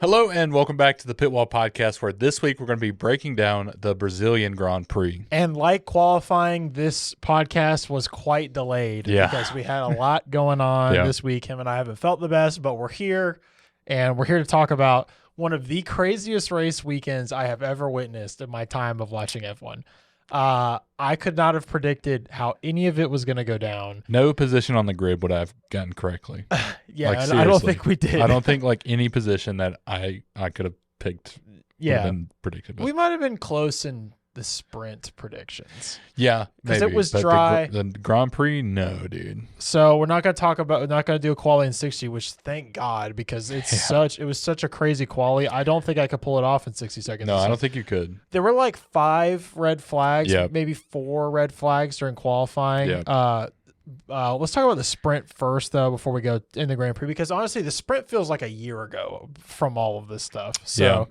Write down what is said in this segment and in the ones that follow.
Hello and welcome back to the Pit Wall Podcast, where this week we're going to be breaking down the Brazilian Grand Prix. And like qualifying, this podcast was quite delayed because we had a lot going on this week. Him and I haven't felt the best, but we're here, and we're here to talk about one of the craziest race weekends I have ever witnessed in my time of watching F1. I could not have predicted how any of it was going to go down. No position on the grid would I have gotten correctly. I don't think we did. I don't think any position that I could have picked would have been predicted. We might have been close in the sprint predictions. Yeah, because it was dry. The Grand Prix, no, dude. So we're not going to do a quali in 60, which thank God, because it was such a crazy quali. I don't think I could pull it off in 60 seconds. No, I don't think you could. There were like 5 red flags, maybe 4 red flags during qualifying. Let's talk about the sprint first, though, before we go in the Grand Prix, because honestly, the sprint feels like a year ago from all of this stuff. So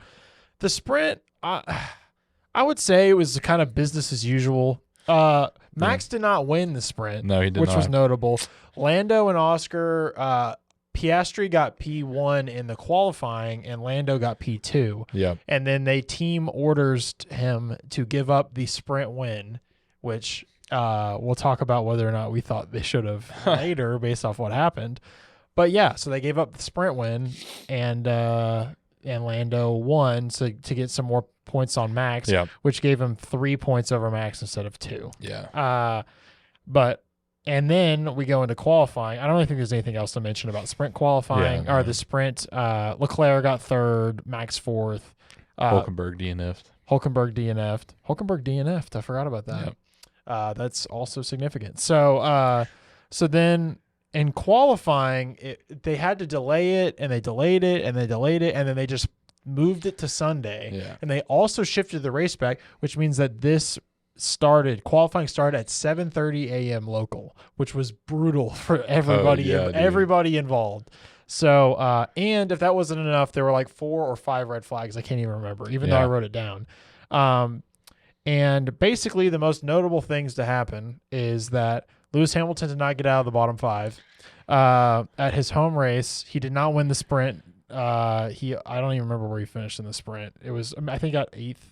the sprint, I would say it was kind of business as usual. Max did not win the sprint. No, he did which not. was notable. Lando and Oscar, Piastri got P1 in the qualifying, and Lando got P2. Yeah. And then they team orders him to give up the sprint win, which we'll talk about whether or not we thought they should have later based off what happened. But yeah, so they gave up the sprint win, and Lando won to get some more points on Max, which gave him 3 points over Max instead of 2. Yeah. And then we go into qualifying. I don't really think there's anything else to mention about sprint qualifying or the sprint. Leclerc got 3rd, Max 4th. Hulkenberg DNF'd. Hulkenberg DNF'd. I forgot about that. Yep. That's also significant. So then in qualifying, they had to delay it, and they delayed it, and they delayed it, and then they just moved it to Sunday. Yeah. And they also shifted the race back, which means that qualifying started at 7:30 a.m. local, which was brutal for everybody involved. So, and if that wasn't enough, there were like 4 or 5 red flags. I can't even remember, even though I wrote it down. And basically the most notable things to happen is that Lewis Hamilton did not get out of the bottom 5. At his home race, he did not win the sprint. I don't even remember where he finished in the sprint. It was, I think, he got 8th.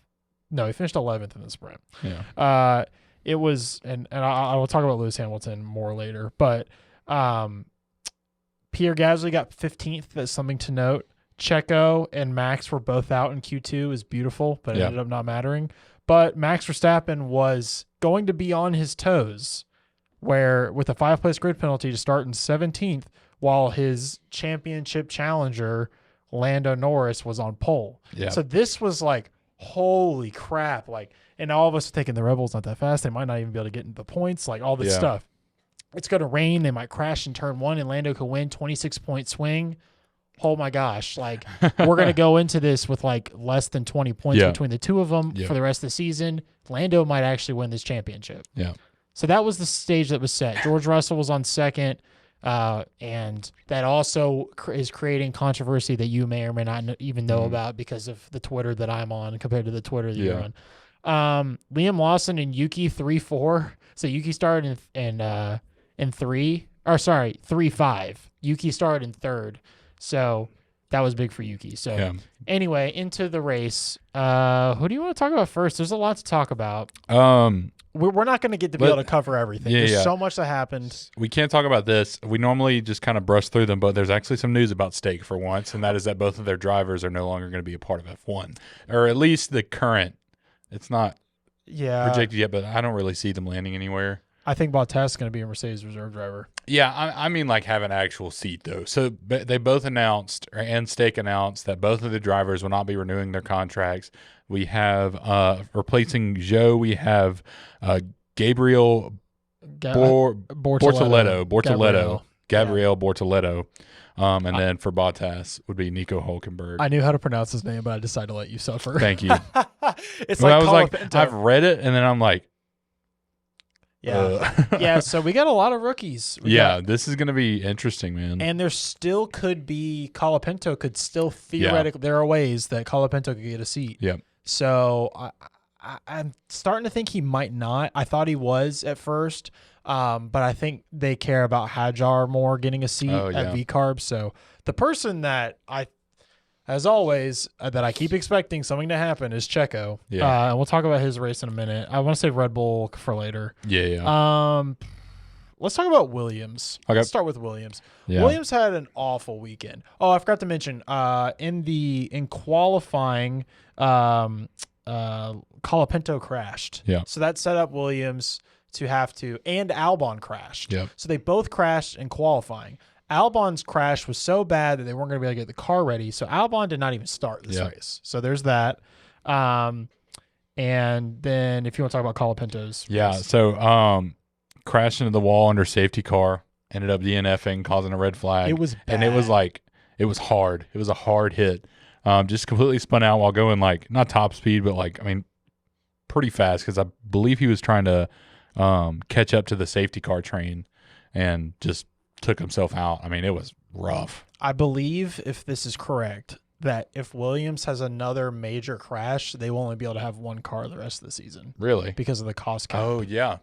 No, he finished 11th in the sprint. Yeah. It was, and I will talk about Lewis Hamilton more later, but Pierre Gasly got 15th. That's something to note. Checo and Max were both out in Q2. Is beautiful, but it ended up not mattering. But Max Verstappen was going to be on his toes, where with a 5-place grid penalty to start in 17th, while his championship challenger, Lando Norris, was on pole. Yeah. So this was like, holy crap. And all of us are thinking the Rebels not that fast. They might not even be able to get into the points, all this stuff. It's going to rain. They might crash in turn 1, and Lando could win 26-point swing. Oh my gosh. We're going to go into this with less than 20 points between the two of them for the rest of the season. Lando might actually win this championship. Yeah. So that was the stage that was set. George Russell was on 2nd. And that also is creating controversy that you may or may not even know about because of the Twitter that I'm on compared to the Twitter that you're on. Liam Lawson and Yuki 3-4. So Yuki started in 3-5. Yuki started in 3rd. So that was big for Yuki. So anyway, into the race. Who do you want to talk about first? There's a lot to talk about. We're not going to get to be able to cover everything. There's so much that happened. We can't talk about this. We normally just kind of brush through them, but there's actually some news about Stake for once, and that is that both of their drivers are no longer going to be a part of F1, or at least the current. It's not projected yet, but I don't really see them landing anywhere. I think Bottas is going to be a Mercedes reserve driver. Yeah, I mean have an actual seat, though. So they both announced, and Stake announced, that both of the drivers will not be renewing their contracts. We have, replacing Zhou, we have Gabriel Bortoleto. Gabriel Bortoleto. And then for Bottas would be Nico Hulkenberg. I knew how to pronounce his name, but I decided to let you suffer. Thank you. It's I was like, I've read it, and then I'm like, so we got a lot of rookies. This is going to be interesting, man. And there still could be, Colapinto could still theoretically, there are ways that Colapinto could get a seat. Yeah. So I'm starting to think he might not. I thought he was at first, but I think they care about Hajar more getting a seat at V-CARB. So the person that as always, that I keep expecting something to happen is Checo. Yeah. And we'll talk about his race in a minute. I want to save Red Bull for later. Yeah. Let's talk about Williams. Okay. Let's start with Williams. Yeah. Williams had an awful weekend. Oh, I forgot to mention, in qualifying, Colapinto crashed. Yeah. So that set up Williams to have to, and Albon crashed. Yeah. So they both crashed in qualifying. Albon's crash was so bad that they weren't going to be able to get the car ready. So Albon did not even start this race. So there's that. And then if you want to talk about Colapinto's race. So crashed into the wall under safety car, ended up DNFing, causing a red flag. It was bad. And it was hard. It was a hard hit. Just completely spun out while going not top speed, but pretty fast, because I believe he was trying to catch up to the safety car train and just took himself out. I mean, it was rough. I believe, if this is correct, that if Williams has another major crash, they will only be able to have one car the rest of the season. Really? Because of the cost cap. Oh, yeah.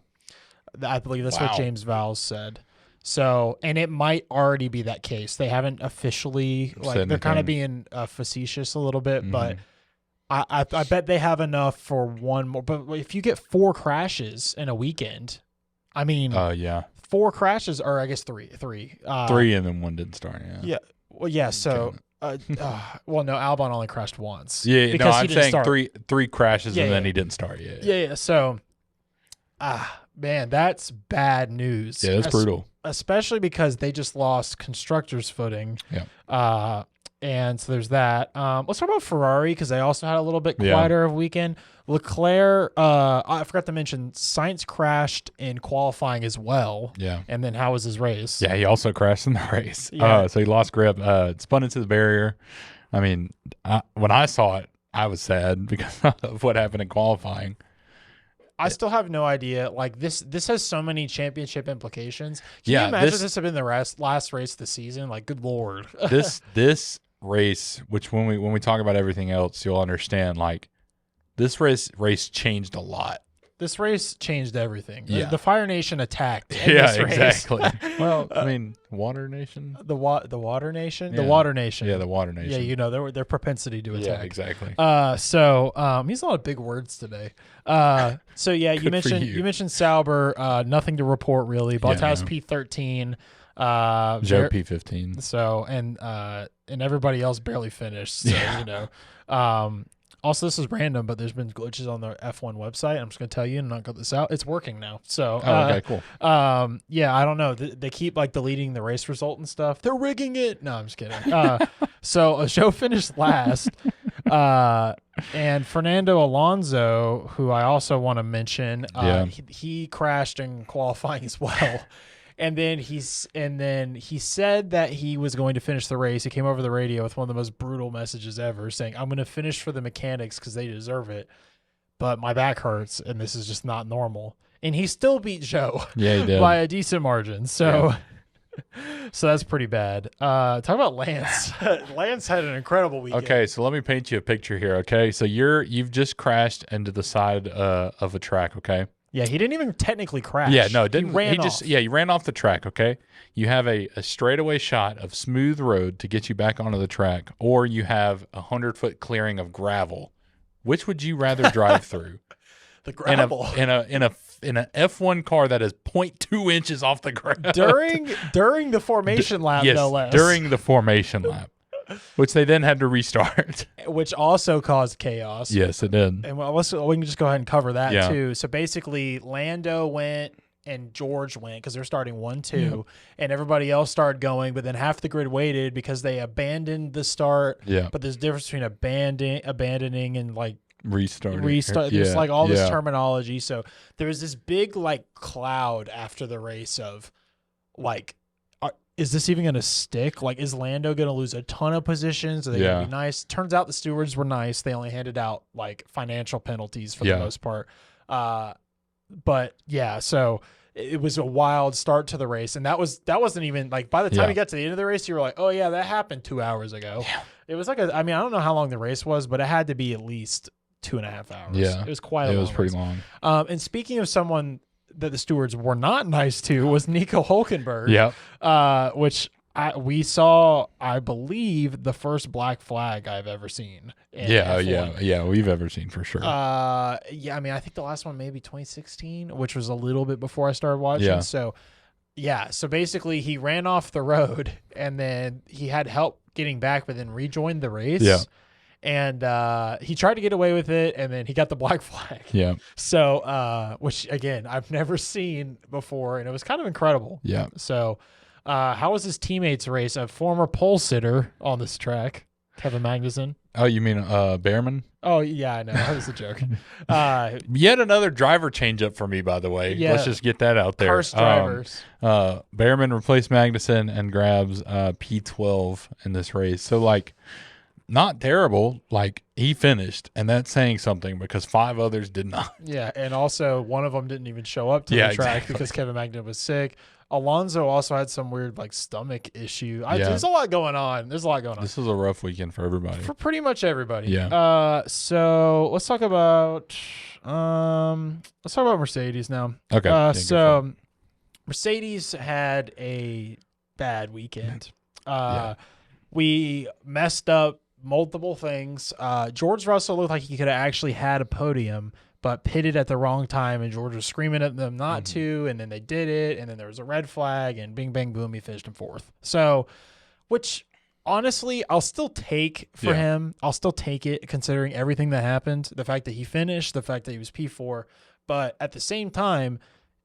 I believe that's what James Vowles said. So, and it might already be that case. They haven't officially, they're kind of being facetious a little bit, but I bet they have enough for one more. But if you get 4 crashes in a weekend, I mean, 4 crashes, or I guess 3. 3 and then 1 didn't start. Yeah. Well, yeah. So, no, Albon only crashed once. Yeah. Because I'm he didn't saying start. three crashes and then he didn't start. Yeah. So, man, that's bad news. Yeah, that's brutal. Especially because they just lost constructors' footing. Yeah. And so there's that. Let's talk about Ferrari, because they also had a little bit quieter of a weekend. Leclerc, I forgot to mention, Sainz crashed in qualifying as well. Yeah. And then how was his race? Yeah, he also crashed in the race. Yeah. So he lost grip, spun into the barrier. I mean, when I saw it, I was sad because of what happened in qualifying. I still have no idea. This has so many championship implications. Can you imagine this had been the last race of the season? Good Lord. this race, which when we talk about everything else, you'll understand. This race changed a lot. This race changed everything. Yeah. The Fire Nation attacked. Yeah, exactly. Well, I mean, Water Nation? The Water Nation? Yeah. The Water Nation. Yeah, the Water Nation. Yeah, their propensity to attack. Yeah, exactly. He's a lot of big words today. You mentioned Sauber, nothing to report really. Bottas P13. Joe P15. So, and everybody else barely finished. So, also, this is random, but there's been glitches on the F1 website. I'm just going to tell you and not cut this out. It's working now. So, okay, cool. I don't know. They keep deleting the race result and stuff. They're rigging it. No, I'm just kidding. So Joe finished last. And Fernando Alonso, who I also want to mention, he crashed in qualifying as well. And then he said that he was going to finish the race. He came over the radio with one of the most brutal messages ever, saying, "I'm going to finish for the mechanics because they deserve it, but my back hurts and this is just not normal." And he still beat Joe he did. by a decent margin. So, so that's pretty bad. Talk about Lance. Lance had an incredible weekend. Okay, so let me paint you a picture here. Okay, so you've just crashed into the side of a track. Okay. Yeah, he didn't even technically crash. Yeah, no, it didn't. He ran off. He ran off the track, okay? You have a straightaway shot of smooth road to get you back onto the track, or you have 100-foot clearing of gravel. Which would you rather drive through? The gravel. In an F1 car that is 0.2 inches off the ground. During the formation lap, yes, no less. During the formation lap. Which they then had to restart. Which also caused chaos. Yes, it did. And we can just go ahead and cover that too. So basically, Lando went and George went because they're starting 1-2, and everybody else started going, but then half the grid waited because they abandoned the start. Yeah. But there's a difference between abandoning and restart. There's all this terminology. So there was this big cloud after the race of is this even going to stick? Is Lando going to lose a ton of positions? Are they going to be nice? Turns out the stewards were nice. They only handed out financial penalties for the most part. But yeah, so it was a wild start to the race. And that wasn't even by the time you got to the end of the race, you were like, oh yeah, that happened 2 hours ago. Yeah. It was I don't know how long the race was, but it had to be at least 2.5 hours. Yeah. It was quite a long. It was pretty long. And speaking of someone that the stewards were not nice to was Nico Hülkenberg. Yeah. Which We saw, I believe, the first black flag I've ever seen. We've ever seen for sure. I mean, I think the last one maybe 2016, which was a little bit before I started watching. Yeah. So basically he ran off the road and then he had help getting back, but then rejoined the race. Yeah. And he tried to get away with it, and then he got the black flag. Yeah. So, which again I've never seen before, and it was kind of incredible. Yeah. So. How was his teammates race? A former pole sitter on this track, Kevin Magnussen. Oh, you mean Behrman? Oh, yeah, I know. That was a joke. Yet another driver change up for me, by the way. Yeah. Let's just get that out there. Cursed drivers. Behrman replaced Magnussen and grabs P12 in this race. So, like, not terrible. Like, he finished, and that's saying something because 5 others did not. Yeah, and also one of them didn't even show up to the track because Kevin Magnussen was sick. Alonso also had some weird stomach issue. There's a lot going on. This was a rough weekend for everybody. For pretty much everybody. Yeah. So let's talk about Mercedes now. Okay. So Mercedes had a bad weekend. We messed up multiple things. George Russell looked like he could have actually had a podium, but pitted at the wrong time, and George was screaming at them not to, and then they did it, and then there was a red flag, and bing, bang, boom, he finished in 4th. So, which, honestly, I'll still take for him. I'll still take it, considering everything that happened, the fact that he finished, the fact that he was P4, but at the same time,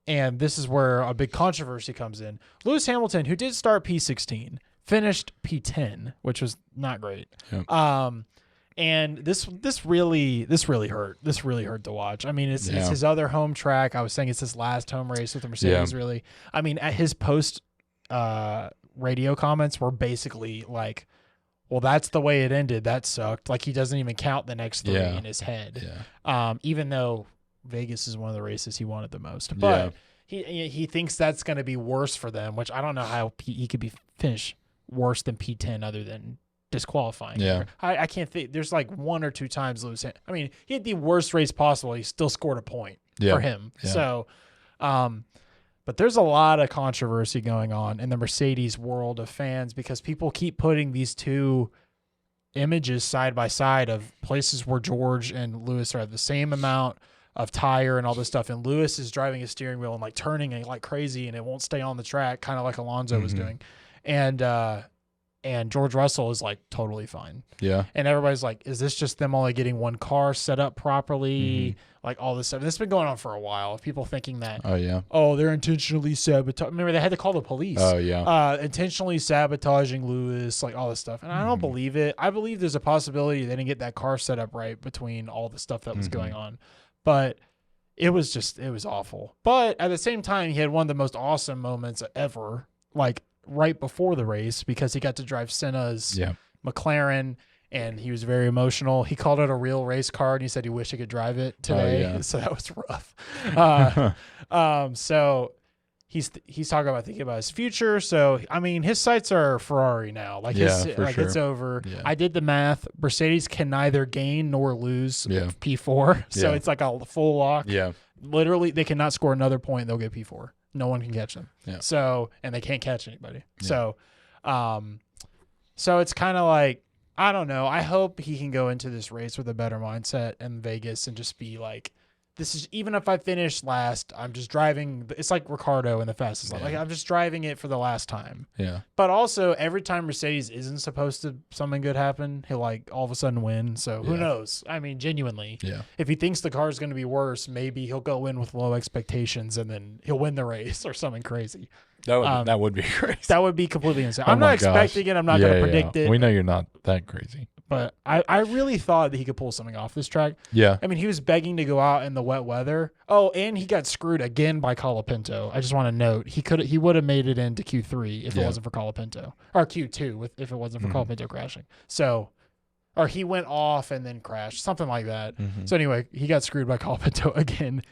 and this is where a big controversy comes in, Lewis Hamilton, who did start P16, finished P10, which was not great. Yep. And this really hurt. This really hurt to watch. I mean, it's his other home track. I was saying it's his last home race with the Mercedes. Really, I mean, at his post radio comments were basically like, "Well, that's the way it ended. That sucked." Like he doesn't even count the next 3 in his head. Yeah. Even though Vegas is one of the races he wanted the most, but he thinks that's going to be worse for them. Which I don't know how he could be finished worse than P10 other than disqualifying. Yeah. I can't think. There's like 1 or 2 times Lewis. I mean, he had the worst race possible. He still scored a point for him. Yeah. So, but there's a lot of controversy going on in the Mercedes world of fans because people keep putting these 2 images side by side of places where George and Lewis are the same amount of tire and all this stuff. And Lewis is driving his steering wheel and like turning it like crazy and it won't stay on the track, kind of like Alonso was doing. And George Russell is like totally fine. Yeah. And everybody's like, is this just them only getting one car set up properly? Like all this stuff. And this has been going on for a while. People thinking that, they're intentionally sabotaging. Remember, they had to call the police. Oh, yeah. Intentionally sabotaging Lewis, like all this stuff. And I don't believe it. I believe there's a possibility they didn't get that car set up right between all the stuff that was going on. But it was awful. But at the same time, he had one of the most awesome moments ever, like right before the race, because he got to drive Senna's McLaren, and he was very emotional. He called it a real race car, and he said he wished he could drive it today. So that was rough. So he's talking about thinking about his future. So I mean, his sights are Ferrari now. Like it's over. Yeah. I did the math. Mercedes can neither gain nor lose P4. So it's like a full lock. Yeah. Literally, they cannot score another point. They'll get P4. No one can catch them. Yeah. So, and they can't catch anybody. Yeah. So it's kind of like, I don't know. I hope he can go into this race with a better mindset in Vegas and just be like, this is, even if I finish last, I'm just driving. It's like Ricardo in the fastest lap. Like I'm just driving it for the last time. Yeah. But also every time Mercedes isn't supposed to something good happen, he'll like all of a sudden win. So who knows? I mean, genuinely, if he thinks the car is going to be worse, maybe he'll go in with low expectations and then he'll win the race or something crazy. That would be crazy. That would be completely insane. I'm not expecting it. I'm not going to predict it. We know you're not that crazy. But I really thought that he could pull something off this track. Yeah. I mean, he was begging to go out in the wet weather. Oh, and he got screwed again by Colapinto. I just want to note he would have made it into Q3 if it wasn't for Colapinto, or Q2 if it wasn't for Colapinto crashing. So, or he went off and then crashed, something like that. So anyway, he got screwed by Colapinto again.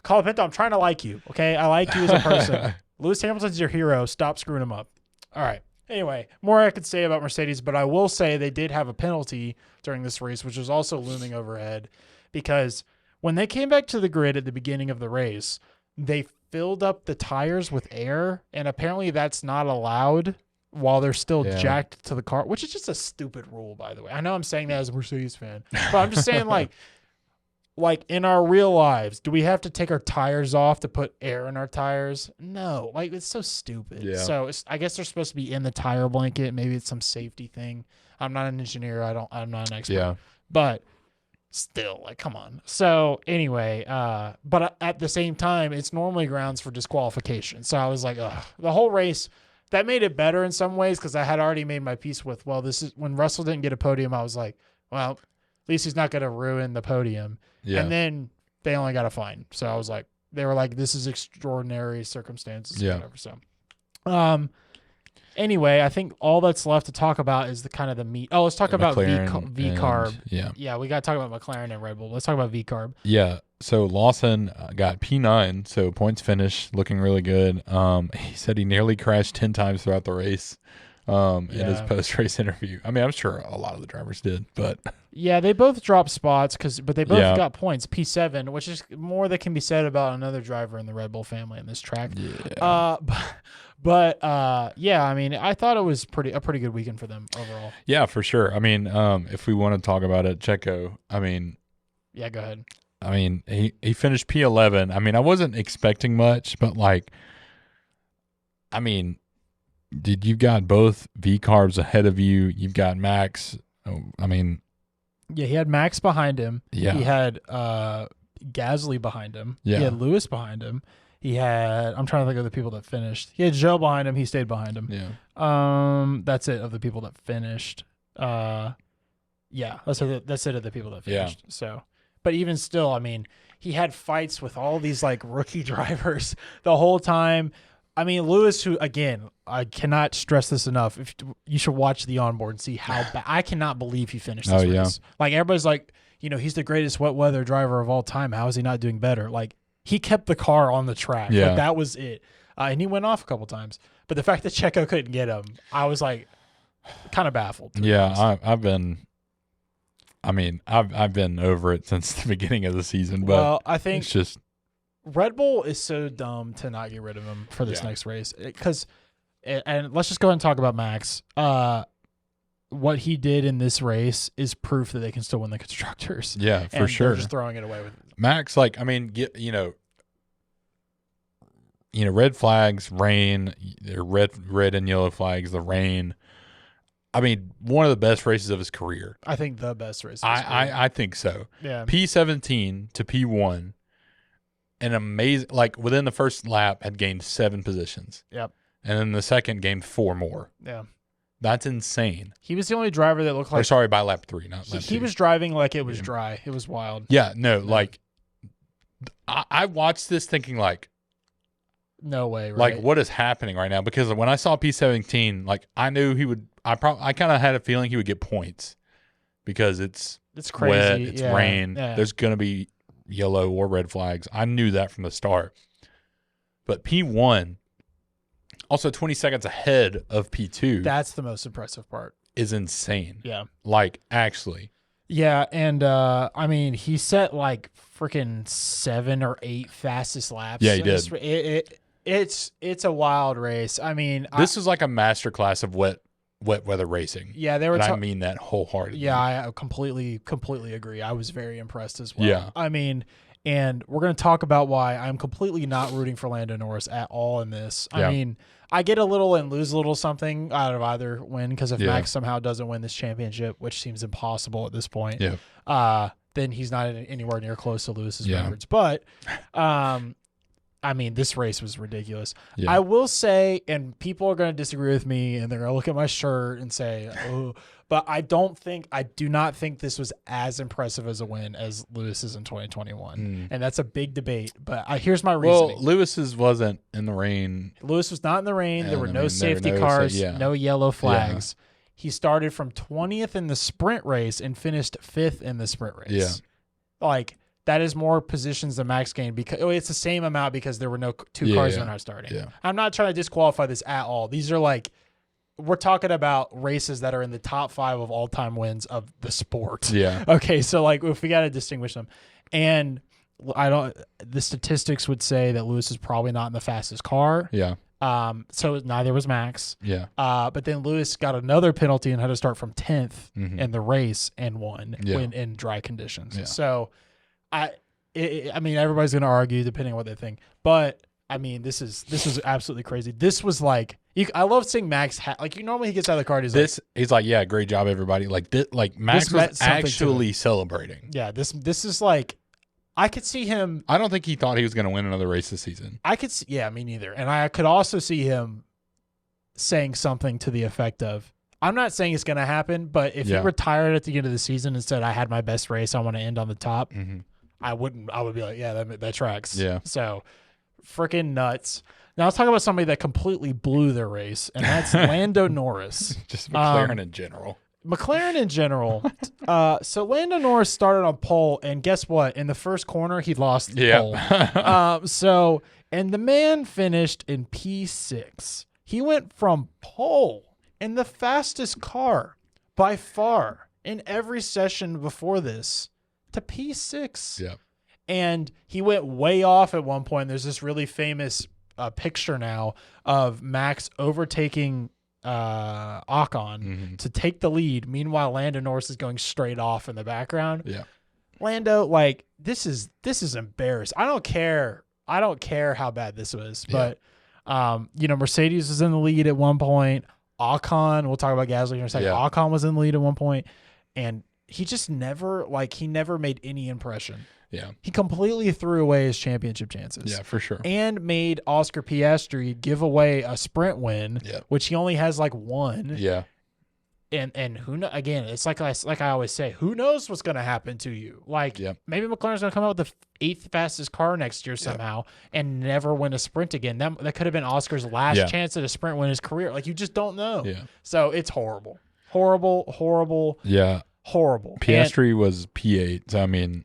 Colapinto, I'm trying to like you, okay? I like you as a person. Lewis Hamilton's your hero. Stop screwing him up. All right. Anyway, more I could say about Mercedes, but I will say they did have a penalty during this race, which was also looming overhead, because when they came back to the grid at the beginning of the race, they filled up the tires with air, and apparently that's not allowed while they're still jacked to the car, which is just a stupid rule, by the way. I know I'm saying that as a Mercedes fan, but I'm just saying like in our real lives, do we have to take our tires off to put air in our tires? No, like it's so stupid. Yeah. So I guess they're supposed to be in the tire blanket. Maybe it's some safety thing. I'm not an engineer. I'm not an expert. Yeah. But still, like, come on. So anyway, but at the same time, it's normally grounds for disqualification. So I was like, ugh. The whole race, that made it better in some ways because I had already made my peace with, well, this is when Russell didn't get a podium. I was like, well, at least he's not going to ruin the podium. Yeah. And then they only got a fine. So I was like, they were like, this is extraordinary circumstances. Yeah. Whatever. So, anyway, I think all that's left to talk about is the kind of the meat. Oh, let's talk about V-CARB. Yeah, we got to talk about McLaren and Red Bull. Let's talk about V-CARB. Yeah, so Lawson got P9, so points finish, looking really good. He said he nearly crashed 10 times throughout the race in his post-race interview. I mean, I'm sure a lot of the drivers did, but... Yeah, they both dropped spots, but they both got points, P7, which is more that can be said about another driver in the Red Bull family in this track. Yeah. But I mean, I thought it was a pretty good weekend for them overall. Yeah, for sure. I mean, if we want to talk about it, Checo, I mean... Yeah, go ahead. I mean, he finished P11. I mean, I wasn't expecting much, but like, I mean, you've got both V-CARBs ahead of you. You've got Max. I mean... Yeah, he had Max behind him. Yeah. He had Gasly behind him. Yeah. He had Lewis behind him. He had, I'm trying to think of the people that finished. He had Joe behind him. He stayed behind him. Yeah. That's it of the people that finished. That's it of the people that finished. Yeah. So, but even still, I mean, he had fights with all these like rookie drivers the whole time. I mean, Lewis, who, again, I cannot stress this enough. You should watch the onboard and see how bad. I cannot believe he finished this race. Like, everybody's like, he's the greatest wet weather driver of all time. How is he not doing better? Like, he kept the car on the track. Yeah. Like, that was it. And he went off a couple times. But the fact that Checo couldn't get him, I was like kind of baffled. Yeah, I've been over it since the beginning of the season. But I think it's just Red Bull is so dumb to not get rid of him for this next race. And let's just go ahead and talk about Max. What he did in this race is proof that they can still win the constructors. Yeah, for sure. They're just throwing it away with Max. Like, I mean, red flags, rain, red and yellow flags, the rain. I mean, one of the best races of his career. I think the best race. I think so. Yeah. P17 to P1, an amazing. Like, within the first lap, had gained 7 positions. Yep. And then the second gained 4 more. Yeah. That's insane. He was the only driver that looked like... Or sorry, by lap 3, not lap 2. He was driving like it was dry. It was wild. Yeah, no, like... I watched this thinking like... No way, right? Like, what is happening right now? Because when I saw P17, like, I knew he would... I kind of had a feeling he would get points. Because it's crazy. Wet, it's rain. Yeah. There's going to be yellow or red flags. I knew that from the start. But P1... Also, 20 seconds ahead of P2. That's the most impressive part. Is insane. Yeah. Like, actually. Yeah, and I mean, he set like freaking 7 or 8 fastest laps. Yeah, he did. It's a wild race. I mean, this is like a masterclass of wet weather racing. Yeah, they were. I mean that wholeheartedly. Yeah, I completely agree. I was very impressed as well. Yeah. I mean, and we're going to talk about why I'm completely not rooting for Lando Norris at all in this. I mean, I get a little and lose a little something out of either win because if Max somehow doesn't win this championship, which seems impossible at this point, then he's not anywhere near close to Lewis's records. But, I mean, this race was ridiculous. Yeah. I will say, and people are going to disagree with me, and they're going to look at my shirt and say, oh, but I do not think this was as impressive as a win as Lewis's in 2021. And that's a big debate, but here's my reasoning. Well, Lewis's wasn't in the rain. Lewis was not in the rain. There were no safety cars, no yellow flags. Yeah. He started from 20th in the sprint race and finished 5th in the sprint race. Yeah. Like, that is more positions than Max gained because it's the same amount because there were no 2 cars that are starting. Yeah. I'm not trying to disqualify this at all. These are like, we're talking about races that are in the top 5 of all-time wins of the sport. Yeah. Okay, so like if we got to distinguish them, and the statistics would say that Lewis is probably not in the fastest car. Yeah. So neither was Max. Yeah. But then Lewis got another penalty and had to start from 10th in the race and won in dry conditions. Yeah. So I mean, everybody's going to argue depending on what they think. But I mean, this was absolutely crazy. This was like, I love seeing Max. Like, normally he gets out of the car. He's like, yeah, great job, everybody. Like, Max was actually celebrating. Yeah. This is like, I could see him. I don't think he thought he was going to win another race this season. I could see, me neither. And I could also see him saying something to the effect of, I'm not saying it's going to happen, but if he retired at the end of the season and said, I had my best race, I want to end on the top, I would be like, yeah, that tracks. Yeah. So freaking nuts. Now let's talk about somebody that completely blew their race, and that's Lando Norris. Just McLaren in general. So Lando Norris started on pole, and guess what? In the first corner, he lost the pole. And the man finished in P6. He went from pole in the fastest car by far in every session before this to P6. Yeah. And he went way off at one point. There's this really famous picture now of Max overtaking Ocon to take the lead. Meanwhile, Lando Norris is going straight off in the background. Yeah. Lando, like, this is embarrassing. I don't care how bad this was, but Mercedes was in the lead at one point. Ocon, we'll talk about Gasly in a second. Yeah. Ocon was in the lead at one point, and he just never made any impression. Yeah. He completely threw away his championship chances. Yeah, for sure. And made Oscar Piastri give away a sprint win, which he only has like one. Yeah. And who know, again, it's like I always say, who knows what's going to happen to you? Like, maybe McLaren's going to come out with the 8th fastest car next year somehow and never win a sprint again. That could have been Oscar's last chance at a sprint win in his career. Like, you just don't know. Yeah. So it's horrible. Horrible. Yeah. Horrible. Piastri was P8. So, I mean,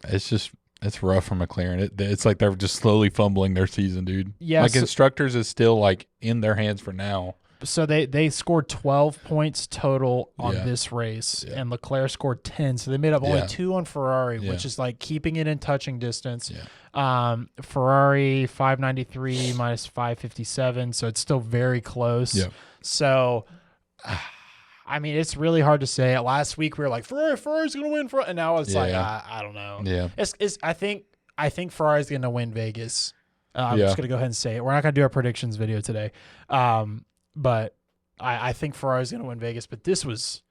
it's rough for McLaren. It's like they're just slowly fumbling their season, dude. Yeah. Like, Constructors is still, like, in their hands for now. So they scored 12 points total on this race, and Leclerc scored 10. So they made up only 2 on Ferrari, which is like keeping it in touching distance. Yeah. Ferrari 593 minus 557, so it's still very close. Yeah. So, I mean, it's really hard to say. Last week we were like Ferrari's going to win, and now it's like I don't know. Yeah. I think Ferrari's going to win Vegas. I'm just going to go ahead and say it. We're not going to do our predictions video today. But I think Ferrari's going to win Vegas. But this is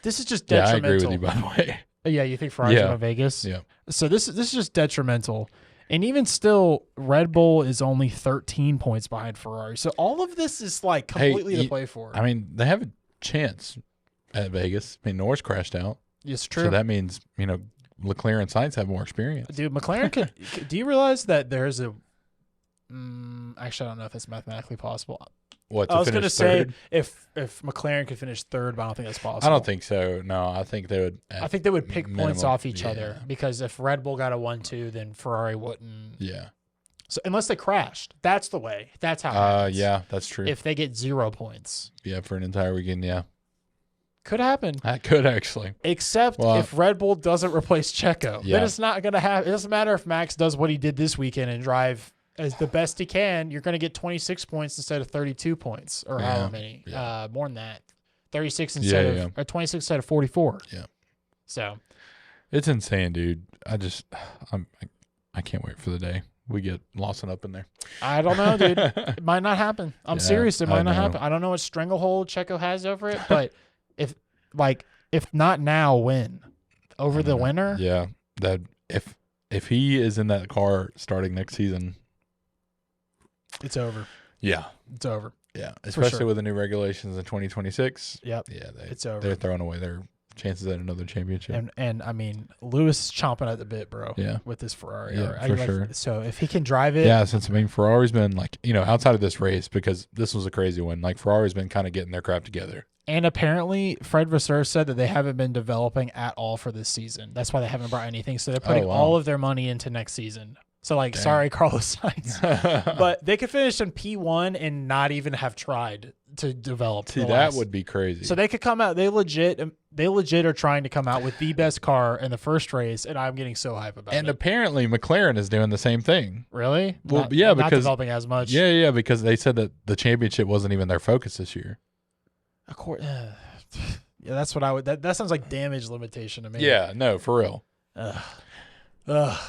just detrimental. Yeah, I agree with you, by the way. Yeah, you think Ferrari's going to win Vegas? Yeah. So this is just detrimental. And even still, Red Bull is only 13 points behind Ferrari. So all of this is like completely to play for. I mean, they have a chance at Vegas. I mean, Norris crashed out. It's true. So that means, Leclerc and Sainz have more experience. Dude, McLaren could. Do you realize that there's a. Actually, I don't know if that's mathematically possible. What, I was going to say if McLaren could finish third, but I don't think that's possible. I don't think so. No, I think they would. I think they would pick points off each other, because if Red Bull got a 1-2, then Ferrari wouldn't. Yeah. So unless they crashed, that's the way. That's how it happens. Yeah, that's true. If they get 0 points. Yeah, for an entire weekend, yeah. Could happen. That could actually. Except if Red Bull doesn't replace Checo. Then it's not going to happen. It doesn't matter if Max does what he did this weekend and drive as the best he can. You're going to get 26 points instead of 32 points, or however many. Yeah. More than that. 36 instead of, or 26 instead of 44. Yeah. So. It's insane, dude. I can't wait for the day we get Lawson up in there. I don't know, dude. It might not happen. I'm serious. It might not happen. I don't know what stranglehold Checo has over it, but if not now, when? Over the winter? Yeah. That if he is in that car starting next season, it's over. Yeah. It's over. Yeah. Especially with the new regulations in 2026. Yep. Yeah. It's over. They're throwing away their chances at another championship. And I mean, Lewis is chomping at the bit, bro. Yeah. With this Ferrari. Yeah, for sure. So if he can drive it. Yeah. Since, Ferrari's been like, outside of this race, because this was a crazy one, like Ferrari's been kind of getting their crap together. And apparently, Fred Vasseur said that they haven't been developing at all for this season. That's why they haven't brought anything. So they're putting all of their money into next season. So, like, sorry, Carlos Sainz. But they could finish in P1 and not even have tried to develop. See, that would be crazy. So they could come out. They legit are trying to come out with the best car in the first race, and I'm getting so hype about it. And apparently McLaren is doing the same thing. Really? Well, not because developing as much. Yeah, because they said that the championship wasn't even their focus this year. Of course. Yeah, that's what I would. That sounds like damage limitation to me. Yeah, no, for real.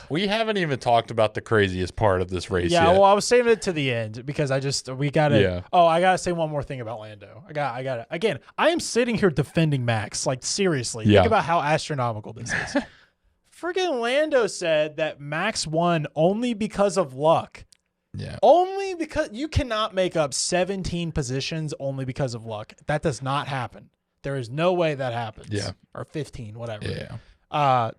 We haven't even talked about the craziest part of this race yet. Yeah, well, I was saving it to the end because we got to. Yeah. Oh, I got to say one more thing about Lando. I got it. Again, I am sitting here defending Max. Like, seriously. Yeah. Think about how astronomical this is. Friggin' Lando said that Max won only because of luck. Yeah. Only because you cannot make up 17 positions only because of luck. That does not happen. There is no way that happens. Yeah. Or 15, whatever. Yeah.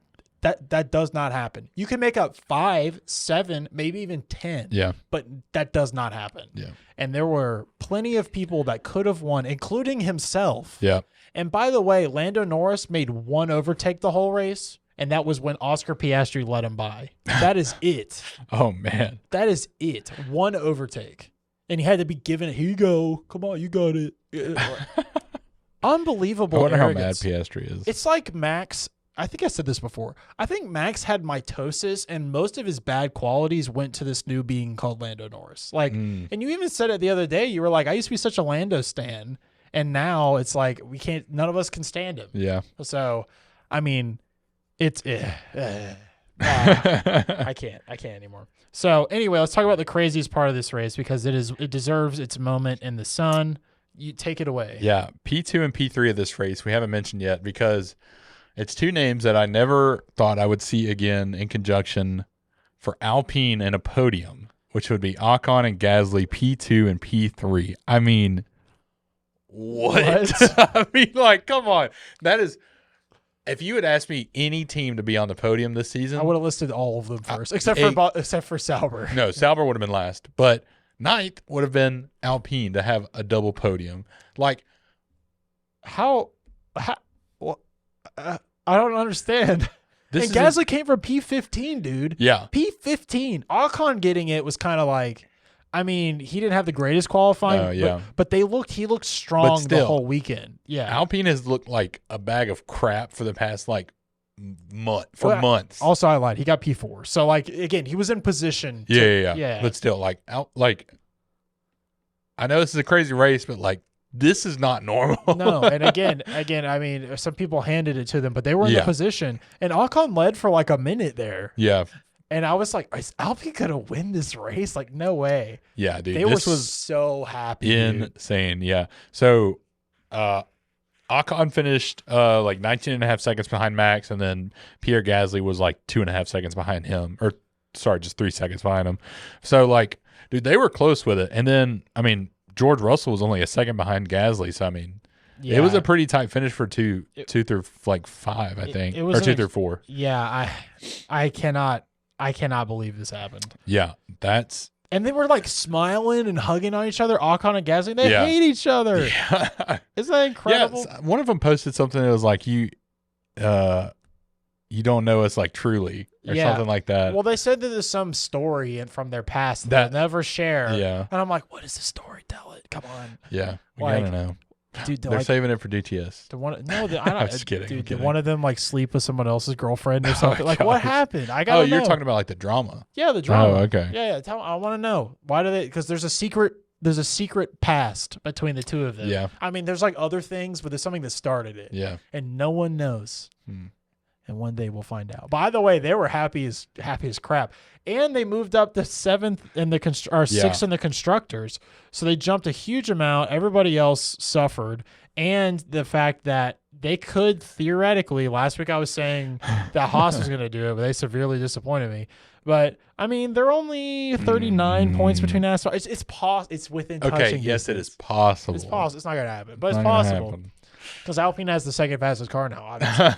That does not happen. You can make up 5, 7, maybe even 10. Yeah. But that does not happen. Yeah. And there were plenty of people that could have won, including himself. Yeah. And by the way, Lando Norris made one overtake the whole race, and that was when Oscar Piastri let him by. That is it. Oh, man. That is it. One overtake. And he had to be given it. Here you go. Come on, you got it. Unbelievable. I wonder arrogance. how mad Piastri is. It's like Max. I think I said this before. I think Max had mitosis, and most of his bad qualities went to this new being called Lando Norris. Like, and you even said it the other day. You were like, I used to be such a Lando stan, and now it's like we can't. None of us can stand him. Yeah. So, I mean, it's. I can't anymore. So anyway, let's talk about the craziest part of this race because it deserves its moment in the sun. You take it away. Yeah, P2 and P3 of this race we haven't mentioned yet because it's two names that I never thought I would see again in conjunction for Alpine and a podium, which would be Ocon and Gasly, P2 and P3. I mean, what? I mean, like, come on. That is, if you had asked me any team to be on the podium this season, I would have listed all of them first, except for Sauber. No, Sauber would have been last, but ninth would have been Alpine to have a double podium. Like, I don't understand. This Gasly came from P15, dude. Yeah. P15. Ocon getting it was kind of like, I mean, he didn't have the greatest qualifying, but he looked strong the whole weekend. Yeah. Alpine has looked like a bag of crap for the past months. Also, I lied. He got P4. So, like, again, he was in position. Yeah. But still, like, I know this is a crazy race, but like, this is not normal. No, and again, I mean, some people handed it to them, but they were in the position, and Ocon led for like a minute there. Yeah. And I was like, is Alpine going to win this race? Like, no way. Yeah, dude. This was so happy. Insane, yeah. So, Ocon finished like 19 and a half seconds behind Max, and then Pierre Gasly was like 2.5 seconds behind him. Or, sorry, just 3 seconds behind him. So, like, dude, they were close with it. And then, I mean, George Russell was only a second behind Gasly, so I mean, it was a pretty tight finish for two through like 5, I think, or 2 through 4. Yeah, I cannot believe this happened. Yeah, and they were like smiling and hugging on each other. Ocon and Gasly, they hate each other. Yeah. Isn't that incredible? Yeah, one of them posted something that was like you don't know us like truly or something like that. Well, they said that there's some story from their past that they'll never share. Yeah. And I'm like, what is the story? Tell it. Come on. Yeah. I don't know. Dude, they're saving it for DTS. I'm just kidding. Dude, did one of them like sleep with someone else's girlfriend or something? Like, what happened? I got. Oh, you're talking about like the drama. Yeah, the drama. Oh, okay. Yeah. I want to know why do they? Because there's a secret past between the two of them. Yeah. I mean, there's like other things, but there's something that started it. Yeah. And no one knows. And one day we'll find out. By the way, they were happy as crap, and they moved up to 7th in the 6th in the constructors. So they jumped a huge amount. Everybody else suffered, and the fact that they could theoretically. Last week I was saying that Haas was going to do it, but they severely disappointed me. But I mean, they're only 39 points between Aston. It's within touching distance. Yes, it is possible. It's possible. It's not going to happen, but it's possible. Because Alpine has the second fastest car now, obviously.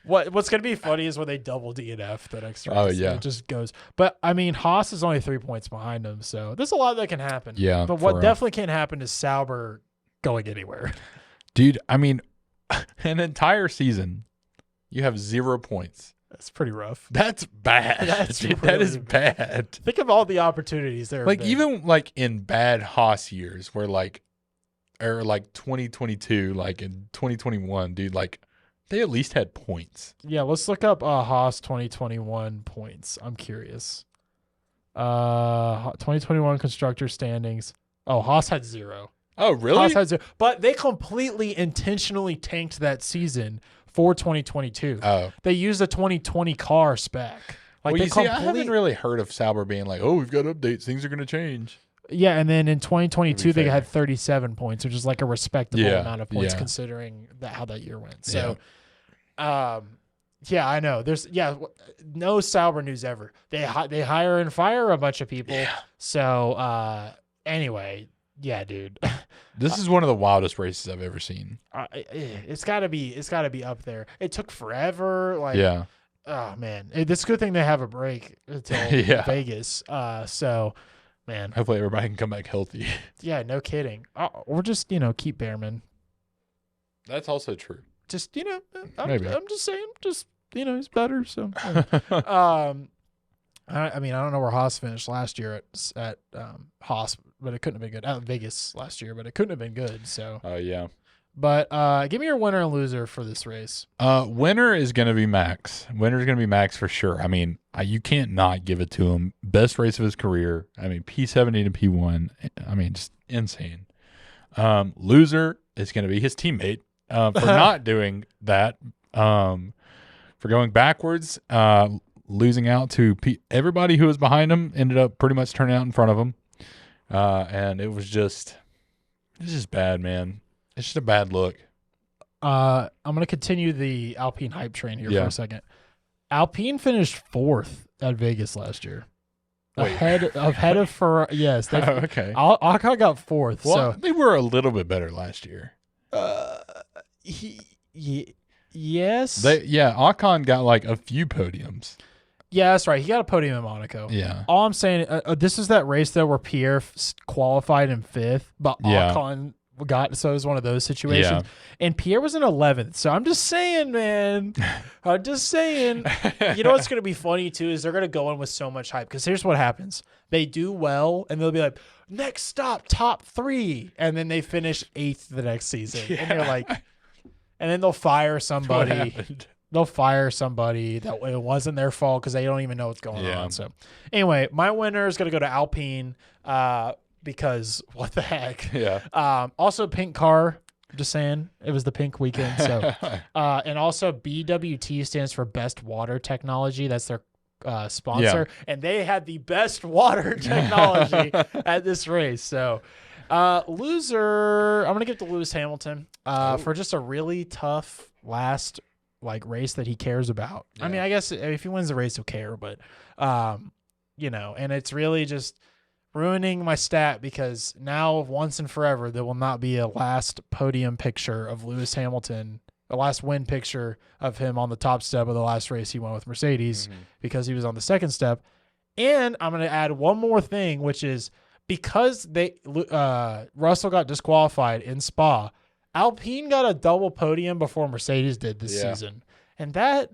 What's going to be funny is when they double DNF the next race. Oh, yeah. It just goes. But, I mean, Haas is only 3 points behind them, so there's a lot that can happen. Yeah. But what definitely can't happen is Sauber going anywhere. Dude, I mean, an entire season, you have 0 points. That's pretty rough. That's bad. That is bad. Think of all the opportunities there. Like even like in bad Haas years where like 2022, like in 2021, dude, like they at least had points. Yeah, let's look up Haas 2021 points. I'm curious. 2021 constructor standings. Oh, Haas had 0. Oh, really? Haas had 0. But they completely intentionally tanked that season for 2022. Oh. They used a 2020 car spec. Like I haven't really heard of Sauber being like, oh, we've got updates. Things are going to change. Yeah, and then in 2022 they had 37 points, which is like a respectable amount of points considering how that year went. So, yeah, I know. There's no Sauber news ever. They hire and fire a bunch of people. Yeah. So anyway, yeah, dude. This is one of the wildest races I've ever seen. It's gotta be up there. It took forever. Like oh man, it's a good thing they have a break until Vegas. So. Man, hopefully everybody can come back healthy. Yeah, no kidding. Or just keep Behrman. That's also true. Just I'm just saying, just he's better. So I mean I don't know where Haas finished last year at Haas, but it couldn't have been good. At Vegas last year, but it couldn't have been good. So yeah. But give me your winner and loser for this race. Winner is going to be Max. Winner is going to be Max for sure. I mean, you can't not give it to him. Best race of his career. I mean, P70 to P1. I mean, just insane. Loser is going to be his teammate for not doing that. For going backwards, losing out to everybody who was behind him ended up pretty much turning out in front of him. And it was just bad, man. It's just a bad look. I'm going to continue the Alpine hype train here for a second. Alpine finished 4th at Vegas last year. Ahead of Ferrari. Yes. Okay. Ocon got 4th. Well, so they were a little bit better last year. Yes. Ocon got like a few podiums. Yeah, that's right. He got a podium in Monaco. Yeah. All I'm saying, this is that race though where Pierre qualified in 5th, but Ocon so it was one of those situations. And Pierre was in 11th. So I'm just saying, man. I'm just saying. You know what's going to be funny too is they're going to go in with so much hype because here's what happens. They do well and they'll be like, next stop, top 3. And then they finish 8th the next season. Yeah. And they're like, and then they'll fire somebody. They'll fire somebody that it wasn't their fault because they don't even know what's going on. So anyway, my winner is going to go to Alpine. Because what the heck? Yeah. Also, pink car. Just saying, it was the pink weekend. So, and also BWT stands for Best Water Technology. That's their sponsor, and they had the best water technology at this race. So, loser. I'm gonna give it to Lewis Hamilton for just a really tough last race that he cares about. Yeah. I mean, I guess if he wins the race, he'll care, but and it's really just ruining my stat because now once and forever there will not be a last podium picture of Lewis Hamilton, a last win picture of him on the top step of the last race he won with Mercedes because he was on the second step. And I'm going to add one more thing, which is because Russell got disqualified in Spa, Alpine got a double podium before Mercedes did this season. And that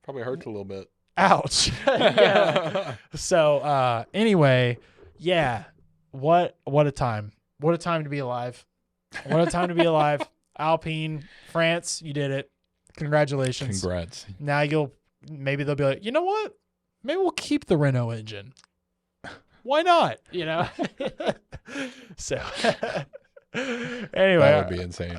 probably hurts a little bit. Ouch. Yeah. So anyway, what a time. What a time to be alive. What a time to be alive. Alpine, France, you did it. Congratulations. Congrats. Now maybe they'll be like, you know what? Maybe we'll keep the Renault engine. Why not? So anyway. That would be insane.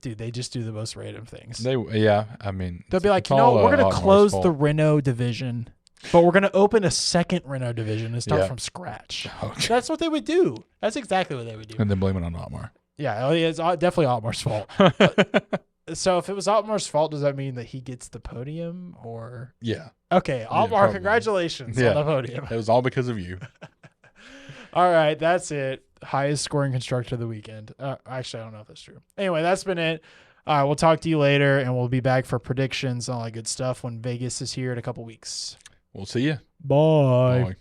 Dude, they just do the most random things. I mean, they'll be like, we're going to close the Renault division, but we're going to open a second Renault division and start from scratch. Okay. That's what they would do. That's exactly what they would do. And then blame it on Otmar. Yeah, it's definitely Otmar's fault. So if it was Otmar's fault, does that mean that he gets the podium or? Yeah. Okay, Otmar, congratulations on the podium. It was all because of you. All right, that's it. Highest scoring constructor of the weekend. Actually, I don't know if that's true. Anyway, that's been it. We'll talk to you later, and we'll be back for predictions and all that good stuff when Vegas is here in a couple weeks. We'll see you. Bye.